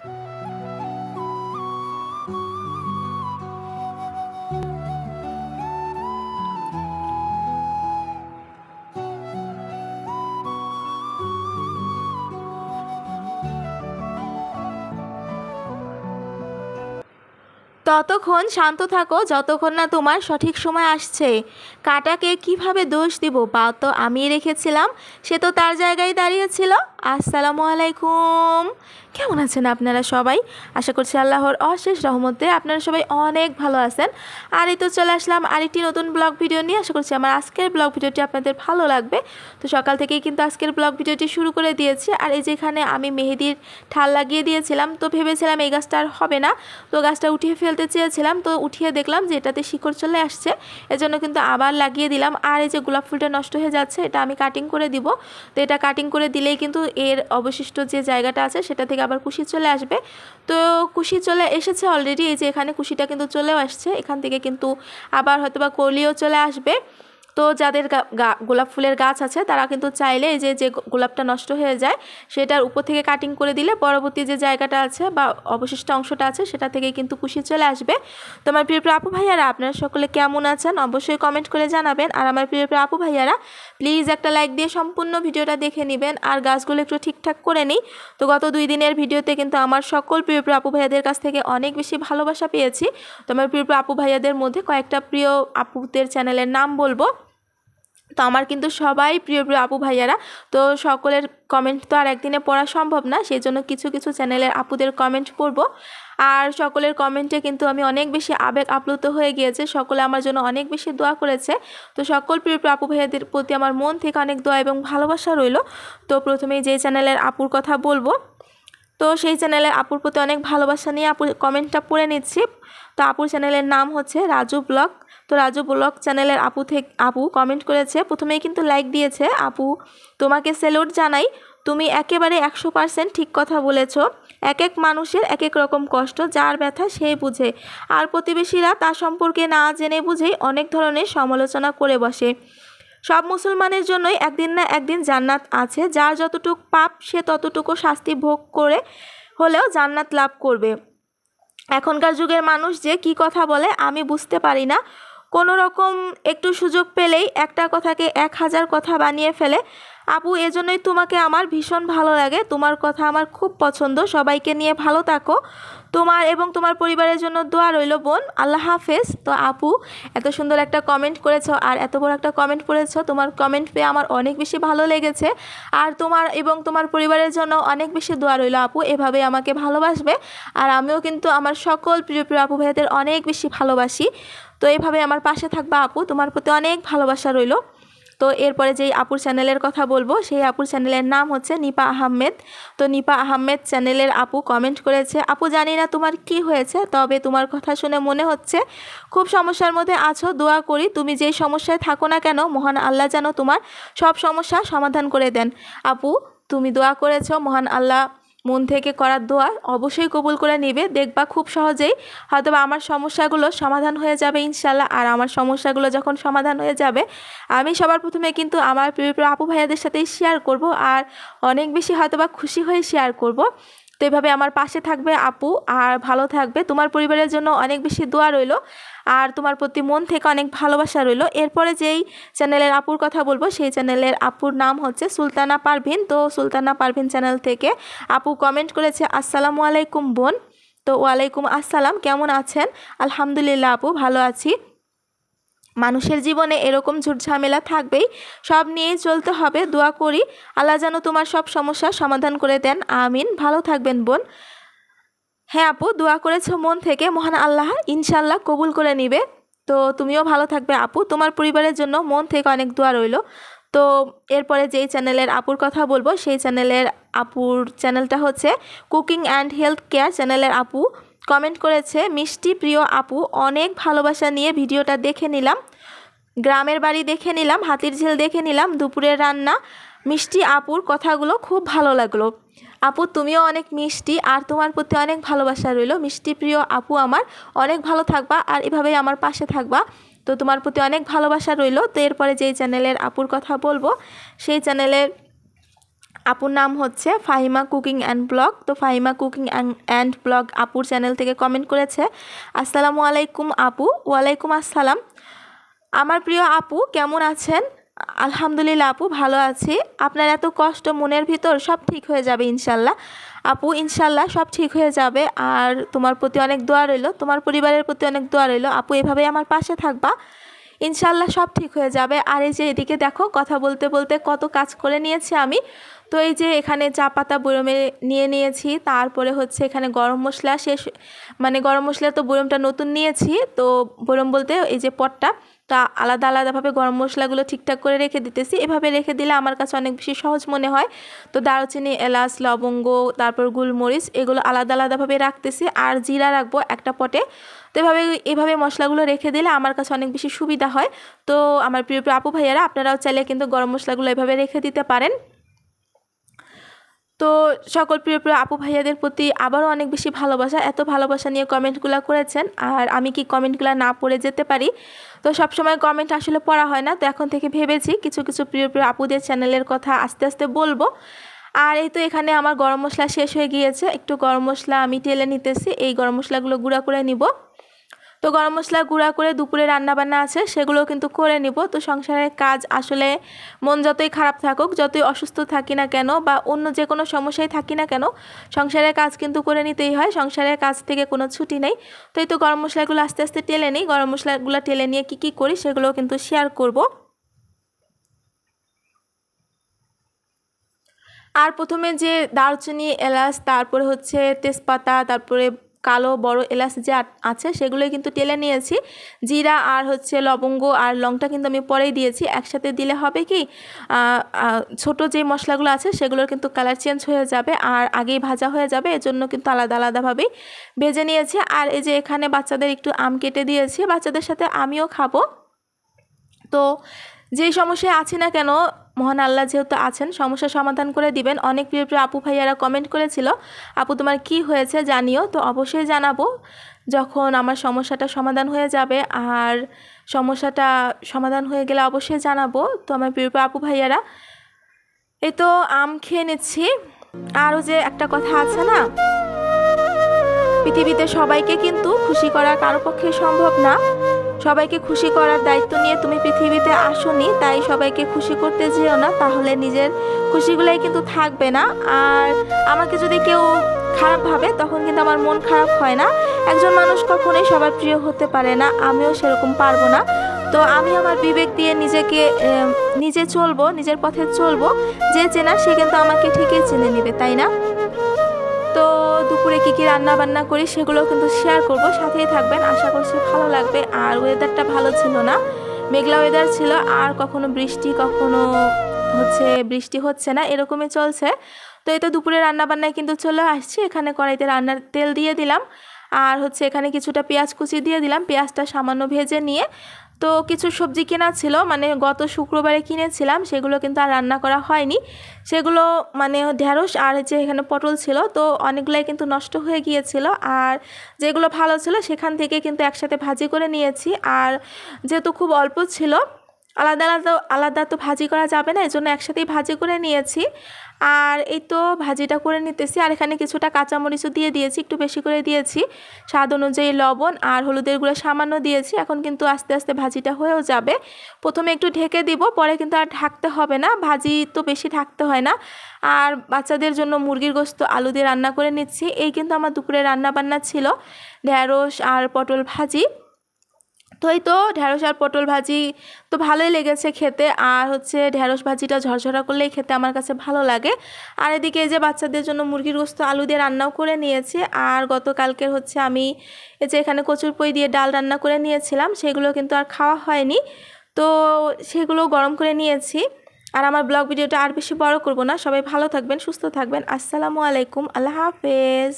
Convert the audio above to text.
ততক্ষণ শান্ত থাকো যতক্ষণ না তোমার সঠিক সময় আসছে। কাটাকে কিভাবে দোষ দিব, পা তো আমি রেখেছিলাম, সে তো তার জায়গায় দাঁড়িয়েছিল। আসসালামু আলাইকুম, কেমন আছেন আপনারা সবাই? আশা করছি আল্লাহর অশেষ রহমতে আপনারা সবাই অনেক ভালো আছেন। আর এই তো চলে আসলাম আরেকটি নতুন ব্লগ ভিডিও নিয়ে। আশা করছি আমার আজকের ব্লগ ভিডিওটি আপনাদের ভালো লাগবে। তো সকাল থেকেই কিন্তু আজকের ব্লগ ভিডিওটি শুরু করে দিয়েছি। আর এই যেখানে আমি মেহেদির ঠাল লাগিয়ে দিয়েছিলাম, তো ভেবেছিলাম এই গাছটা আর হবে না, তো গাছটা উঠিয়ে ফেলতে চেয়েছিলাম, তো উঠিয়ে দেখলাম যে এটাতে শিকড় চলে আসছে, এজন্য কিন্তু আবার লাগিয়ে দিলাম। আর এই যে গোলাপ ফুলটা নষ্ট হয়ে যাচ্ছে, এটা আমি কাটিং করে দিব। তো এটা কাটিং করে দিলেই কিন্তু এর অবশিষ্ট যে জায়গাটা আছে সেটা থেকে আবার কুশি চলে আসবে। তো কুশি চলে এসেছে অলরেডি, এই যে এখানে কুশিটা কিন্তু চলেও আসছে, এখান থেকে কিন্তু আবার হয়তোবা কলিও চলে আসবে। তো যাদের গোলাপ ফুলের গাছ আছে তারা কিন্তু চাইলে এই যে গোলাপটা নষ্ট হয়ে যায় সেটার উপর থেকে কাটিং করে দিলে পরবর্তী যে জায়গাটা আছে বা অবশিষ্ট অংশটা আছে সেটা থেকে কিন্তু কুশি চলে আসবে। তো আমার প্রিয় প্রিয় আপু ভাইয়ারা, আপনারা সকলে কেমন আছেন অবশ্যই কমেন্ট করে জানাবেন। আর আমার প্রিয় প্রিয় আপু ভাইয়ারা, প্লিজ একটা লাইক দিয়ে সম্পূর্ণ ভিডিওটা দেখে নেবেন আর গাছগুলো একটু ঠিকঠাক করে নিই। তো গত 2 দিনের ভিডিওতে কিন্তু আমার সকল প্রিয় প্রিয় আপু ভাইয়াদের কাছ থেকে অনেক বেশি ভালোবাসা পেয়েছি। তো আমার প্রিয় প্রিয় আপু ভাইয়াদের মধ্যে কয়েকটা প্রিয় আপুদের চ্যানেলের নাম বলবো। তো আমার কিন্তু সবাই প্রিয় প্রিয় আপু ভাইয়ারা, তো সকলের কমেন্ট তো আর একদিনে পড়া সম্ভব না, সেই জন্য কিছু কিছু চ্যানেলের আপুদের কমেন্ট পড়ব। আর সকলের কমেন্টে কিন্তু আমি অনেক বেশি আবেগ আপ্লুত হয়ে গিয়েছে, সকলে আমার জন্য অনেক বেশি দোয়া করেছে। তো সকল প্রিয় প্রিয় আপু ভাইয়াদের প্রতি আমার মন থেকে অনেক দোয়া এবং ভালোবাসা রইল। তো প্রথমেই যে চ্যানেলের আপুর কথা বলবো, তো সেই চ্যানেলের আপুর প্রতি অনেক ভালোবাসা নিয়ে আপুর কমেন্টটা পড়ে নিচ্ছি। তো আপুর চ্যানেলের নাম হচ্ছে রাজু ব্লগ। তো রাজু ব্লগ চ্যানেলের আপু কমেন্ট করেছে, প্রথমেই কিন্তু লাইক দিয়েছে। আপু, তোমাকে স্যালুট জানাই, তুমি একেবারে 100% ঠিক কথা বলেছ। এক এক মানুষের এক এক রকম কষ্ট, যার ব্যথা সেই বুঝে, আর প্রতিবেশীরা তা সম্পর্কে না জেনে বুঝেই অনেক ধরনের সমালোচনা করে বসে। সব মুসলমানের জন্যই একদিন না একদিন জান্নাত আছে, যার যতটুকু পাপ সে ততটুকু শাস্তি ভোগ করে হলেও জান্নাত লাভ করবে। এখনকার যুগের মানুষ যে কি কথা বলে আমি বুঝতে পারি না, কোনো রকম একটু সুযোগ পেলেই একটা কথাকে 1000 কথা বানিয়ে ফেলে। আপু, এজন্যই তোমাকে আমার ভীষণ ভালো লাগে, তোমার কথা আমার খুব পছন্দ। সবাইকে নিয়ে ভালো থাকো, তোমার এবং তোমার পরিবারের জন্য দোয়া রইল বোন, আল্লাহ হাফেজ। তো আপু, এত সুন্দর একটা কমেন্ট করেছো আর এত বড় একটা কমেন্ট করেছো, তোমার কমেন্ট পেয়ে আমার অনেক বেশি ভালো লেগেছে। আর তোমার এবং তোমার পরিবারের জন্য অনেক বেশি দোয়া রইল আপু, এভাবে আমাকে ভালোবাসবে। আর আমিও কিন্তু আমার সকল প্রিয় প্রিয় আপু ভাইদের অনেক বেশি ভালোবাসি। তো এইভাবে আমার পাশে থাকবা আপু, তোমার প্রতি অনেক ভালোবাসা রইল। তো এরপরে যেই আপুর চ্যানেলের কথা বলবো, সেই আপুর চ্যানেলের নাম হচ্ছে নিপা আহমেদ। তো নিপা আহমেদ চ্যানেলের আপু কমেন্ট করেছে, আপু জানি না তোমার কি হয়েছে, তবে তোমার কথা শুনে মনে হচ্ছে খুব সমস্যার মধ্যে আছো। দোয়া করি তুমি যেই সমস্যায় থাকো না কেন, মহান আল্লাহ যেন তোমার সব সমস্যা সমাধান করে দেন। আপু, তুমি দোয়া করেছো, মহান আল্লাহ মন থেকে করার দোয়া অবশ্যই কবুল করে নেবে। দেখবা খুব সহজেই হয়তো আমার সমস্যাগুলো সমাধান হয়ে যাবে ইনশাল্লাহ। আর আমার সমস্যাগুলো যখন সমাধান হয়ে যাবে, আমি সবার প্রথমে কিন্তু আমার প্রিয় প্রিয় আপু ভাইয়াদের সাথেই শেয়ার করব, আর অনেক বেশি হয়তোবা খুশি হয়ে শেয়ার করব। তো এভাবে আমার পাশে থাকবে আপু আর ভালো থাকবে, তোমার পরিবারের জন্য অনেক বেশি দোয়া রইল আর তোমার প্রতি মন থেকে অনেক ভালোবাসা রইল। এরপরে যেই চ্যানেলের আপুর কথা বলবো, সেই চ্যানেলের আপুর নাম হচ্ছে সুলতানা পারভিন। তো সুলতানা পারভিন চ্যানেল থেকে আপু কমেন্ট করেছে, আসসালামু আলাইকুম বোন। তো ওয়ালাইকুম আসসালাম, কেমন আছেন? আলহামদুলিল্লাহ আপু, ভালো আছি। মানুষের জীবনে এরকম ঝুটঝামেলা থাকবেই, সব নিয়েই চলতে হবে। দোয়া করি আল্লাহ যেন তোমার সব সমস্যার সমাধান করে দেন, আমিন। ভালো থাকবেন বোন। হ্যাঁ আপু, দোয়া করেছো মন থেকে, মহান আল্লাহ ইনশাল্লাহ কবুল করে নিবে। তো তুমিও ভালো থাকবে আপু, তোমার পরিবারের জন্য মন থেকে অনেক দোয়া রইল। তো এরপরে যেই চ্যানেলের আপুর কথা বলবো, সেই চ্যানেলের আপুর চ্যানেলটা হচ্ছে কুকিং অ্যান্ড হেলথ কেয়ার। চ্যানেলের আপু কমেন্ট করেছে, মিষ্টি প্রিয় আপু, অনেক ভালোবাসা নিয়ে ভিডিওটা দেখে নিলাম, গ্রামের বাড়ি দেখে নিলাম, হাতির ঝিল দেখে নিলাম, দুপুরের রান্না। মিষ্টি আপুর কথাগুলো খুব ভালো লাগলো। আপু, তুমিও অনেক মিষ্টি আর তোমার প্রতি অনেক ভালোবাসা রইল। মিষ্টি প্রিয় আপু আমার, অনেক ভালো থাকবা আর এভাবেই আমার পাশে থাকবা। তো তোমার প্রতি অনেক ভালোবাসা রইল। তো এরপরে যেই চ্যানেলের আপুর কথা বলবো, সেই চ্যানেলের আপুর নাম হচ্ছে ফাহিমা কুকিং অ্যান্ড ব্লগ। তো ফাহিমা কুকিং অ্যান্ড ব্লগ আপুর চ্যানেল থেকে কমেন্ট করেছে, আসসালামু আলাইকুম আপু। ওয়ালাইকুম আসসালাম। আমার প্রিয় আপু কেমন আছেন? আলহামদুলিল্লাহ আপু ভালো আছি। আপনার এত কষ্ট মনের ভিতর সব ঠিক হয়ে যাবে ইনশাল্লাহ আপু, ইনশাল্লাহ সব ঠিক হয়ে যাবে। আর তোমার প্রতি অনেক দোয়া রইল, তোমার পরিবারের প্রতি অনেক দোয়া রইল আপু, এভাবেই আমার পাশে থাকবা, ইনশাল্লাহ সব ঠিক হয়ে যাবে। আর এই যে এদিকে দেখো কথা বলতে বলতে কত কাজ করে নিয়েছি আমি। তো এই যে এখানে চা পাতা বয়মে নিয়ে নিয়েছি, তারপরে হচ্ছে এখানে গরম মশলা শেষ, মানে গরম মশলা তো বয়মটা নতুন নিয়েছি, তো বয়ম বলতে এই যে পটটা, তা আলাদা আলাদাভাবে গরম মশলাগুলো ঠিকঠাক করে রেখে দিতেছি। এভাবে রেখে দিলে আমার কাছে অনেক বেশি সহজ মনে হয়। তো দারুচিনি, এলাচ, লবঙ্গ, তারপর গোলমরিচ এগুলো আলাদা আলাদাভাবে রাখতেছি, আর জিরা রাখবো একটা পটে। তো এভাবে মশলাগুলো রেখে দিলে আমার কাছে অনেক বেশি সুবিধা হয়। তো আমার প্রিয় প্রিয় আপু ভাইয়ারা, আপনারাও চাইলে কিন্তু গরম মশলাগুলো এভাবে রেখে দিতে পারেন। তো সকল প্রিয় প্রিয় আপু ভাইয়াদের প্রতি আবারও অনেক বেশি ভালোবাসা, এত ভালোবাসা নিয়ে কমেন্টগুলো করেছেন, আর আমি কি কমেন্টগুলো না পড়ে যেতে পারি? তো সবসময় কমেন্ট আসলে পড়া হয় না, তো এখন থেকে ভেবেছি কিছু কিছু প্রিয় প্রিয় আপুদের চ্যানেলের কথা আস্তে আস্তে বলবো। আর এই তো এখানে আমার গরম মশলা শেষ হয়ে গিয়েছে, একটু গরম মশলা আমি টেলে নিতেছি, এই গরম মশলাগুলো গুঁড়া করে নিব। তো গরম মশলা গুঁড়া করে দুপুরে রান্নাবান্না আছে সেগুলোও কিন্তু করে নিব। তো সংসারের কাজ আসলে মন যতই খারাপ থাকুক, যতই অসুস্থ থাকি না কেন, বা অন্য যে কোনো সমস্যায় থাকি না কেন, সংসারের কাজ কিন্তু করে নিতেই হয়, সংসারের কাজ থেকে কোনো ছুটি নেই। তো এই তো গরম মশলাগুলো আস্তে আস্তে টেলে নিই, গরম মশলাগুলো টেলে নিয়ে কী করি সেগুলোও কিন্তু শেয়ার করব। আর প্রথমে যে দারচিনি, এলাচ, তারপরে হচ্ছে তেজপাতা, তারপরে কালো বড় এলাচ যে আছে সেগুলোই কিন্তু টেলে নিয়েছি। জিরা আর হচ্ছে লবঙ্গ আর লংটা কিন্তু আমি পরেই দিয়েছি, একসাথে দিলে হবে কি ছোট যে মশলাগুলো আছে সেগুলোর কিন্তু কালার চেঞ্জ হয়ে যাবে আর আগেই ভাজা হয়ে যাবে, এজন্য কিন্তু আলাদা আলাদাভাবেই ভেজে নিয়েছি। আর এই যে এখানে বাচ্চাদের একটু আম কেটে দিয়েছি, বাচ্চাদের সাথে আমিও খাবো। তো যেই সমস্যায় আছি না কেন, মহান আল্লাহ যেহেতু আছেন, সমস্যার সমাধান করে দিবেন। অনেক প্রিয় প্রিয় আপু ভাইয়ারা কমেন্ট করেছিল, আপু তোমার কি হয়েছে জানিও। তো অবশ্যই জানাবো যখন আমার সমস্যাটা সমাধান হয়ে যাবে, আর সমস্যাটা সমাধান হয়ে গেলে অবশ্যই জানাবো। তো আমার প্রিয় প্রিয় আপু ভাইয়ারা, এই তো আম খেয়ে নিচ্ছি। আরও যে একটা কথা আছে না, পৃথিবীতে সবাইকে কিন্তু খুশি করা কারো পক্ষে সম্ভব না। সবাইকে খুশি করার দায়িত্ব নিয়ে তুমি পৃথিবীতে আসোনি, তাই সবাইকে খুশি করতে যেও না, তাহলে নিজের খুশিগুলাই কিন্তু থাকবে না। আর আমাকে যদি কেউ খারাপ ভাবে তখন কিন্তু আমার মন খারাপ হয় না। একজন মানুষ কখনোই সবার প্রিয় হতে পারে না, আমিও সেরকম পারবো না। তো আমি আমার বিবেক দিয়ে নিজে চলবো, নিজের পথে চলবো। যে চেনা সে কিন্তু আমাকে ঠিকই চিনে নেবে, তাই না? তো দুপুরে কী রান্না বান্না করি সেগুলো কিন্তু শেয়ার করব, সাথেই থাকবেন, আশা করছি ভালো লাগবে। আর ওয়েদারটা ভালো ছিল না, মেঘলা ওয়েদার ছিল, আর কখনো বৃষ্টি কখনো বৃষ্টি হচ্ছে না, এরকমই চলছে। তো এই তো দুপুরে রান্না বান্নায় কিন্তু চলে আসছি। এখানে কড়াইতে রান্নার তেল দিয়ে দিলাম, আর এখানে কিছুটা পেঁয়াজ কুচি দিয়ে দিলাম, পেঁয়াজটা সামান্য ভেজে নিয়ে। তো কিছু সবজি কেনা ছিল, মানে গত শুক্রবারে কিনেছিলাম, সেগুলো কিন্তু আর রান্না করা হয়নি। সেগুলো মানে ঢেঁড়স আর এখানে পটল ছিল, তো অনেকগুলাই কিন্তু নষ্ট হয়ে গিয়েছিল, আর যেগুলো ভালো ছিল সেখান থেকে কিন্তু একসাথে ভাজি করে নিয়েছি। আর যেহেতু খুব অল্প ছিল, আলাদা আলাদা আলাদা তো ভাজি করা যাবে না, এজন্য একসাথেই ভাজি করে নিয়েছি। আর এই তো ভাজিটা করে নিতেছি, আর এখানে কিছুটা কাঁচামরিচও দিয়ে দিয়েছি, একটু বেশি করে দিয়েছি, স্বাদ অনুযায়ী লবণ আর হলুদের গুঁড়ো সামান্য দিয়েছি। এখন কিন্তু আস্তে আস্তে ভাজিটা হয়েও যাবে। প্রথমে একটু ঢেকে দিব, পরে কিন্তু আর ঢাকতে হবে না, ভাজি তো বেশি ঢাকতে হয় না। আর বাচ্চাদের জন্য মুরগির গোশত আলু দিয়ে রান্না করে নিচ্ছি। এই কিন্তু আমার দুপুরে রান্না বান্না ছিল, ঢেঁড়স আর পটল ভাজি। তো এই তো ঢ্যাঁড়স আর পটল ভাজি তো ভালোই লেগেছে খেতে, আর ঢ্যাঁড়স ভাজিটা ঝরঝরা করলেই খেতে আমার কাছে ভালো লাগে। আর এদিকে এই যে বাচ্চাদের জন্য মুরগির গোশত আলু দিয়ে রান্নাও করে নিয়েছি। আর গতকালকের আমি এই যে এখানে কচুর পই দিয়ে ডাল রান্না করে নিয়েছিলাম, সেগুলো কিন্তু আর খাওয়া হয়নি, তো সেগুলো গরম করে নিয়েছি। আর আমার ব্লগ ভিডিওটা আর বেশি বড় করব না, সবাই ভালো থাকবেন, সুস্থ থাকবেন। আসসালামু আলাইকুম, আল্লাহ হাফেজ।